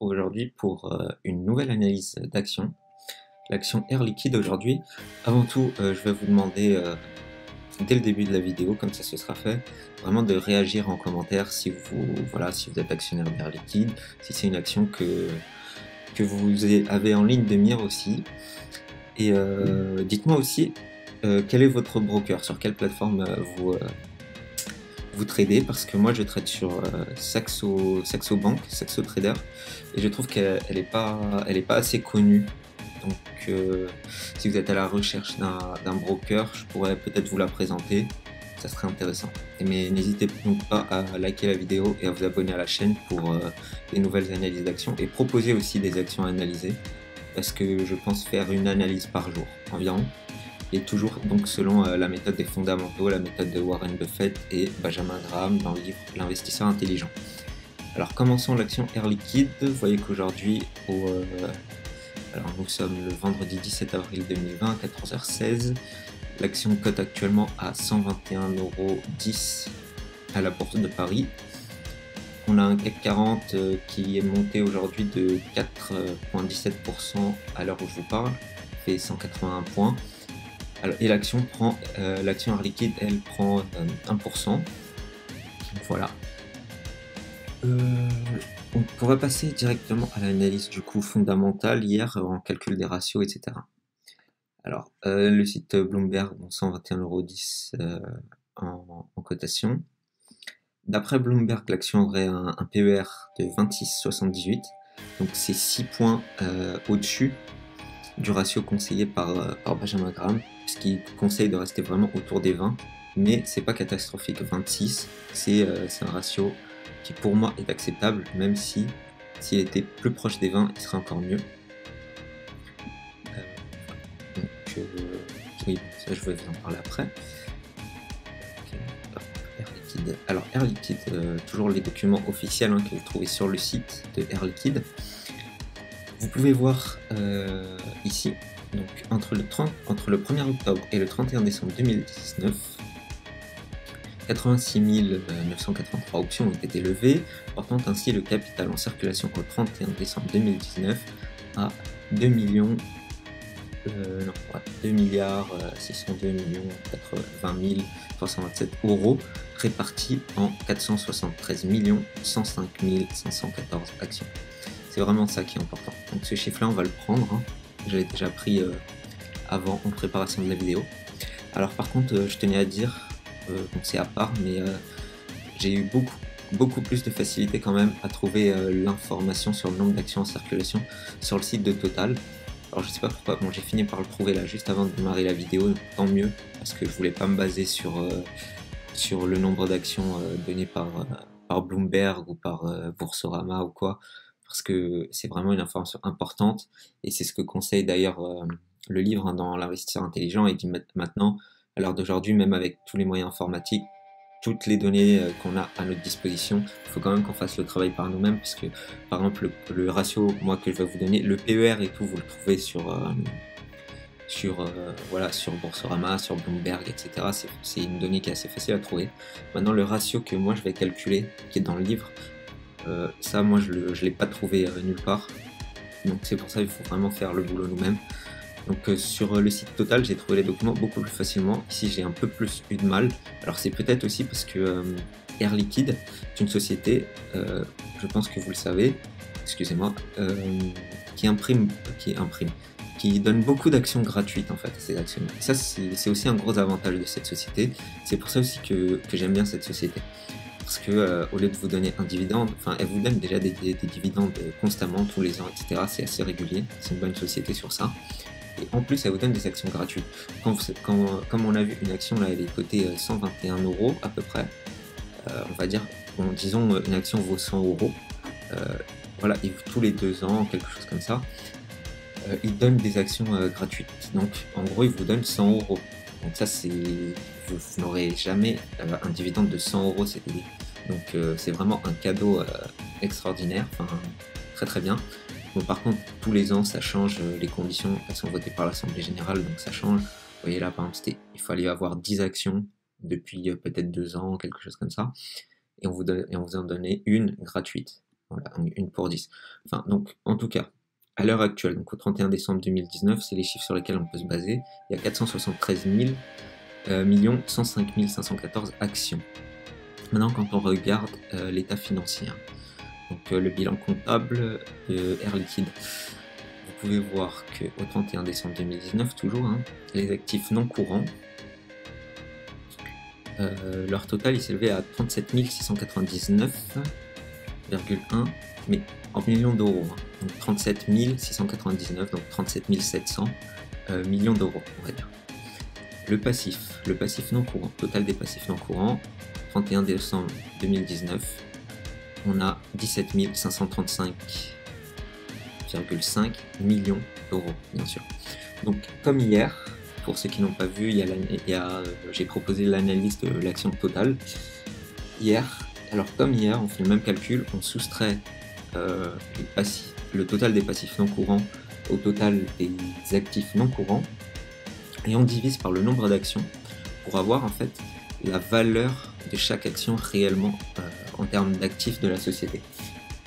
Aujourd'hui pour une nouvelle analyse d'action, l'action Air Liquide aujourd'hui. Avant tout, je vais vous demander dès le début de la vidéo, comme ça ce sera fait, vraiment de réagir en commentaire si vous êtes actionnaire d'Air Liquide, si c'est une action que vous avez en ligne de mire aussi. Et dites-moi aussi quel est votre broker, sur quelle plateforme vous tradez, parce que moi je trade sur Saxo Bank, Saxo Trader, et je trouve qu'elle elle est pas assez connue. Donc si vous êtes à la recherche d'un broker, je pourrais peut-être vous la présenter, ça serait intéressant. Mais n'hésitez donc pas à liker la vidéo et à vous abonner à la chaîne pour les nouvelles analyses d'actions, et proposer aussi des actions à analyser, parce que je pense faire une analyse par jour environ, et toujours donc selon la méthode des fondamentaux, la méthode de Warren Buffett et Benjamin Graham dans le livre L'investisseur intelligent. Alors commençons l'action Air Liquide. Vous voyez qu'aujourd'hui, alors nous sommes le vendredi 17 avril 2020 à 14h16. L'action cote actuellement à 121,10 € à la Bourse de Paris. On a un CAC 40 qui est monté aujourd'hui de 4,17% à l'heure où je vous parle, fait 181 points. Alors, et l'action Air Liquide, elle prend 1%. Voilà. On va passer directement à l'analyse du coup fondamentale hier en calcul des ratios, etc. Alors, le site Bloomberg, 121,10 € en cotation. D'après Bloomberg, l'action aurait un PER de 26,78, donc c'est 6 points au-dessus du ratio conseillé par Benjamin Graham, puisqu'il conseille de rester vraiment autour des 20, mais c'est pas catastrophique. 26, c'est un ratio qui pour moi est acceptable, même si s'il était plus proche des 20, il serait encore mieux. Oui, ça je vais vous en parler après. Air Liquide. Alors Air Liquide, toujours les documents officiels que vous trouvez sur le site de Air Liquide. Vous pouvez voir ici, donc entre le 1er octobre et le 31 décembre 2019, 86 983 options ont été levées, portant ainsi le capital en circulation au 31 décembre 2019 à 2 milliards 602 080 327 € répartis en 473 105 514 actions. C'est vraiment ça qui est important. Donc ce chiffre-là, on va le prendre. Je l'avais déjà pris avant en préparation de la vidéo. Alors par contre, je tenais à dire, donc c'est à part, mais j'ai eu beaucoup plus de facilité quand même à trouver l'information sur le nombre d'actions en circulation sur le site de Total. Alors je sais pas pourquoi, bon j'ai fini par le trouver là juste avant de démarrer la vidéo, tant mieux, parce que je voulais pas me baser sur le nombre d'actions données par Bloomberg ou par Boursorama ou quoi, parce que c'est vraiment une information importante, et c'est ce que conseille d'ailleurs le livre dans L'investisseur intelligent. Il dit maintenant, à l'heure d'aujourd'hui, même avec tous les moyens informatiques, toutes les données qu'on a à notre disposition, il faut quand même qu'on fasse le travail par nous-mêmes, parce que par exemple le ratio moi que je vais vous donner, le PER et tout, vous le trouvez sur Boursorama, sur Bloomberg, etc. C'est une donnée qui est assez facile à trouver. Maintenant, le ratio que moi je vais calculer, qui est dans le livre, ça moi je l'ai pas trouvé nulle part. Donc c'est pour ça qu'il faut vraiment faire le boulot nous-mêmes. Donc sur le site Total, j'ai trouvé les documents beaucoup plus facilement. Ici, j'ai un peu plus eu de mal. Alors c'est peut-être aussi parce que Air Liquide est une société, je pense que vous le savez, excusez-moi, qui donne beaucoup d'actions gratuites en fait à ses actionnaires. Ça, c'est aussi un gros avantage de cette société. C'est pour ça aussi que j'aime bien cette société. Parce que au lieu de vous donner un dividende, enfin elle vous donne déjà des dividendes constamment, tous les ans, etc. C'est assez régulier, c'est une bonne société sur ça. Et en plus, elle vous donne des actions gratuites. Comme on a vu, une action là, elle est cotée 121 € à peu près. On va dire, bon, disons, une action vaut 100 €. Voilà, et tous les 2 ans, quelque chose comme ça, ils donnent des actions gratuites. Donc, en gros, ils vous donnent 100 €. Donc ça, vous n'aurez jamais un dividende de 100 € CDD. Donc c'est vraiment un cadeau extraordinaire, enfin très très bien. Bon, par contre, tous les ans, ça change, les conditions, elles sont votées par l'Assemblée Générale, donc ça change. Vous voyez là, par exemple, il fallait avoir 10 actions depuis peut-être 2 ans, quelque chose comme ça, et on vous en donnait une gratuite. Voilà, une pour 10. Enfin, donc, en tout cas, à l'heure actuelle, donc au 31 décembre 2019, c'est les chiffres sur lesquels on peut se baser. Il y a 473 millions 105 514 actions. Maintenant, quand on regarde l'état financier, donc le bilan comptable de Air Liquide, vous pouvez voir qu'au 31 décembre 2019, toujours, les actifs non courants, leur total il s'élevait à 37 699,1, mais en millions d'euros. Donc 37 699, donc 37 700 millions d'euros, on va dire. Le passif non courant, total des passifs non courants, 31 décembre 2019, on a 17 535,5 millions d'euros, bien sûr. Donc, comme hier, pour ceux qui n'ont pas vu, j'ai proposé l'analyse de l'action totale. Hier, alors comme hier, on fait le même calcul, on soustrait le total des passifs non courants au total des actifs non courants, et on divise par le nombre d'actions pour avoir en fait la valeur de chaque action réellement en termes d'actifs de la société.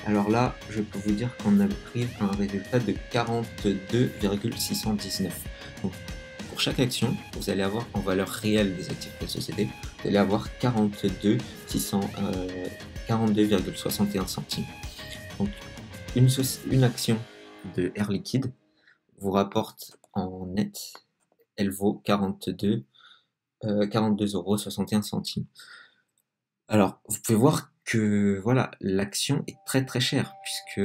Alors là, je peux vous dire qu'on a pris un résultat de 42,619. Donc, pour chaque action, vous allez avoir en valeur réelle des actifs de la société, vous allez avoir 42,61 centimes. Donc, une action de Air Liquide vous rapporte en net, elle vaut 42,61 centimes. Alors, vous pouvez voir que voilà, l'action est très très chère, puisque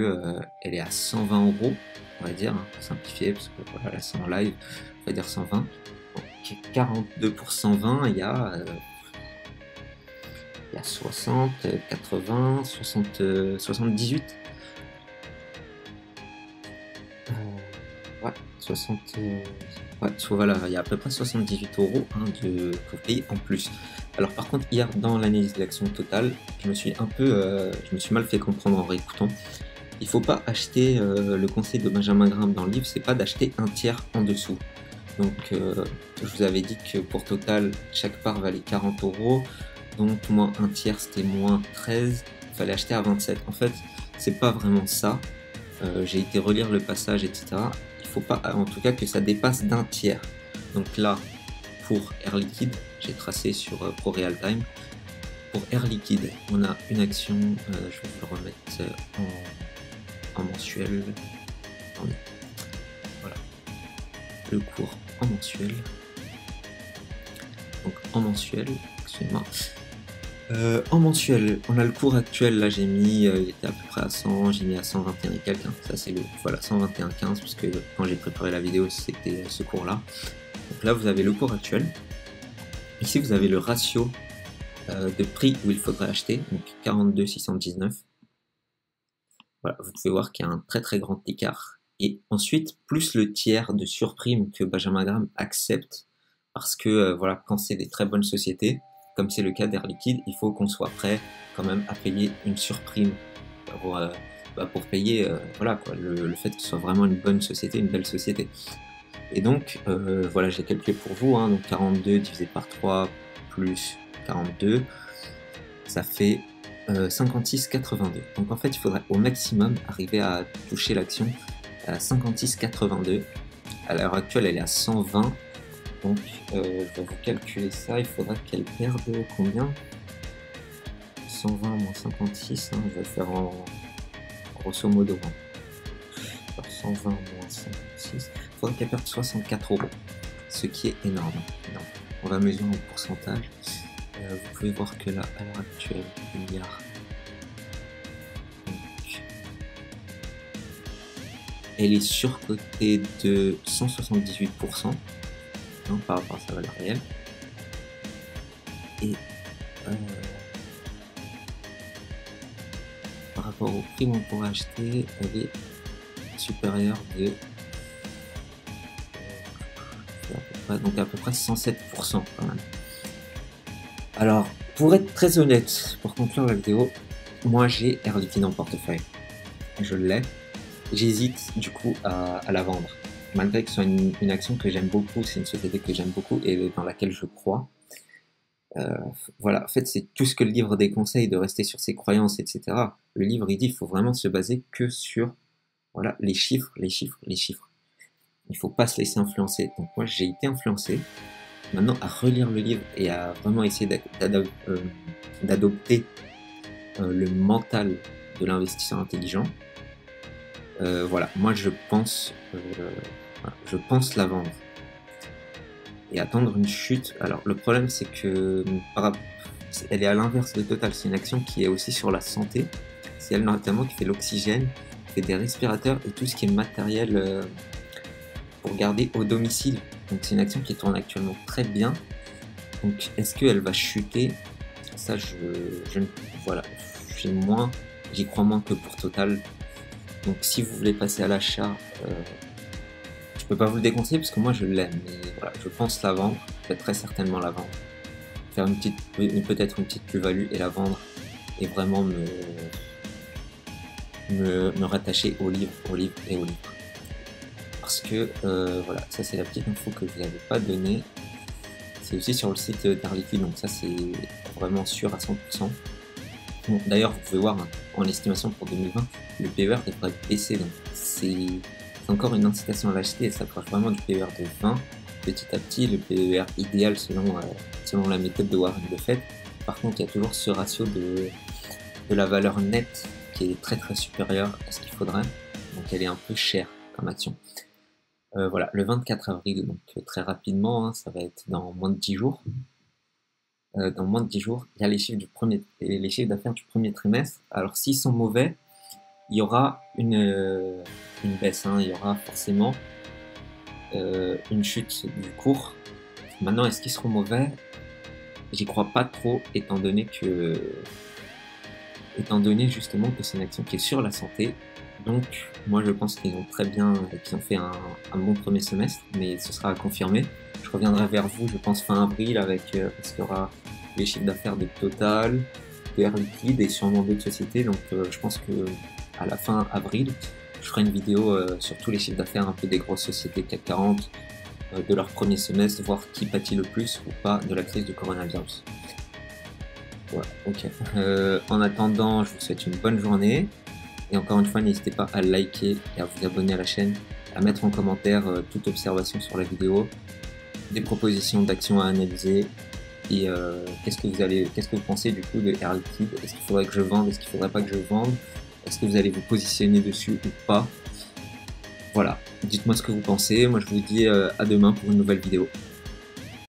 elle est à 120 €, on va dire, pour simplifier, parce que voilà, là c'est en live, on va dire 120. Donc 42 pour 120, il y a 60, 80, 60, 78. Ouais, 60. Ouais, voilà, il y a à peu près 78 € de payer en plus. Alors par contre, hier, dans l'analyse de l'action totale, je me suis mal fait comprendre en réécoutant. Il ne faut pas acheter, le conseil de Benjamin Graham dans le livre, c'est pas d'acheter un tiers en dessous. Donc, je vous avais dit que pour Total, chaque part valait 40 €, donc moins un tiers, c'était moins 13, il fallait acheter à 27. En fait, c'est pas vraiment ça. J'ai été relire le passage, etc. Il faut pas, en tout cas, que ça dépasse d'un tiers. Donc là, pour Air Liquide, j'ai tracé sur ProRealTime. Pour Air Liquide, on a une action, je vais vous le remettre en mensuel. Attendez. Voilà. Le cours en mensuel. Donc en mensuel, excusez-moi. En mensuel, on a le cours actuel, là j'ai mis, il était à peu près à 100, j'ai mis à 121 et quelques, ça c'est le, voilà, 121,15, parce que quand j'ai préparé la vidéo c'était ce cours là. Donc là vous avez le cours actuel, ici vous avez le ratio de prix où il faudrait acheter, donc 42,619. Voilà, vous pouvez voir qu'il y a un très très grand écart, et ensuite plus le tiers de surprime que Benjamin Graham accepte, parce que voilà, quand c'est des très bonnes sociétés, comme c'est le cas d'Air Liquide, il faut qu'on soit prêt quand même à payer une surprime pour payer voilà, quoi, le fait que ce soit vraiment une bonne société, une belle société. Et donc, voilà, j'ai calculé pour vous, donc 42 divisé par 3 plus 42, ça fait 56,82. Donc en fait, il faudrait au maximum arriver à toucher l'action à 56,82. À l'heure actuelle, elle est à 120. Donc, je vais vous calculer ça. Il faudra qu'elle perde combien? 120 moins 56, je vais faire en grosso modo. Alors, 120 moins 56, il faudra qu'elle perde 64 €, ce qui est énorme. On va mesurer en pourcentage. Vous pouvez voir que là, à l'heure actuelle, il y a... elle est surcotée de 178%. Par rapport à sa valeur réelle, et par rapport au prix qu'on pourrait acheter, elle est supérieure de donc à peu près 107% quand même. Alors, pour être très honnête, pour conclure la vidéo, moi j'ai Air Liquide en portefeuille, je l'ai, j'hésite du coup à la vendre. Malgré que ce soit une action que j'aime beaucoup, c'est une société que j'aime beaucoup et dans laquelle je crois. Voilà, en fait, c'est tout ce que le livre déconseille, de rester sur ses croyances, etc. Le livre, il dit qu'il faut vraiment se baser que sur, voilà, les chiffres, les chiffres, les chiffres. Il ne faut pas se laisser influencer. Donc moi, j'ai été influencé. Maintenant, à relire le livre et à vraiment essayer d'adopter le mental de l'investisseur intelligent. Voilà, moi je pense la vendre et attendre une chute. Alors le problème c'est que elle est à l'inverse de Total, c'est une action qui est aussi sur la santé. C'est elle notamment qui fait l'oxygène, qui fait des respirateurs et tout ce qui est matériel pour garder au domicile. Donc c'est une action qui tourne actuellement très bien. Donc est-ce qu'elle va chuter? Ça voilà, j'y crois moins que pour Total. Donc si vous voulez passer à l'achat, je peux pas vous le déconseiller parce que moi je l'aime, mais voilà, je pense la vendre, très certainement la vendre, faire peut-être une petite plus-value et la vendre et vraiment me rattacher au livre et au livre. Parce que voilà, ça c'est la petite info que je vous avais pas donnée. C'est aussi sur le site d'Air Liquide, donc ça c'est vraiment sûr à 100%. Bon, d'ailleurs, vous pouvez voir, hein, en estimation pour 2020, le PER devrait baisser, donc c'est encore une incitation à l'acheter, elle s'approche vraiment du PER de 20, petit à petit, le PER idéal selon la méthode de Warren Buffett. Par contre, il y a toujours ce ratio de la valeur nette qui est très très supérieur à ce qu'il faudrait, donc elle est un peu chère comme action. Voilà, le 24 avril, donc très rapidement, hein, ça va être dans moins de 10 jours. Dans moins de 10 jours, il y a les chiffres d'affaires du premier trimestre. Alors s'ils sont mauvais, il y aura une baisse, hein, il y aura forcément une chute du cours. Maintenant, est-ce qu'ils seront mauvais? J'y crois pas trop, étant donné justement que c'est une action qui est sur la santé. Donc moi je pense qu'ils ont fait un bon premier semestre, mais ce sera à confirmer. Je reviendrai vers vous, je pense fin avril, parce qu'il y aura les chiffres d'affaires de Total, de Air Liquide et sûrement d'autres sociétés. Donc je pense que à la fin avril, je ferai une vidéo sur tous les chiffres d'affaires un peu des grosses sociétés CAC 40, de leur premier semestre, voir qui pâtit le plus ou pas de la crise du coronavirus. Voilà, ok. En attendant, je vous souhaite une bonne journée. Et encore une fois, n'hésitez pas à liker et à vous abonner à la chaîne, à mettre en commentaire toute observation sur la vidéo, des propositions d'actions à analyser, et qu'est-ce que vous pensez du coup de Air Liquide? Est-ce qu'il faudrait que je vende? Est-ce qu'il faudrait pas que je vende? Est-ce que vous allez vous positionner dessus ou pas? Voilà, dites-moi ce que vous pensez. Moi je vous dis à demain pour une nouvelle vidéo.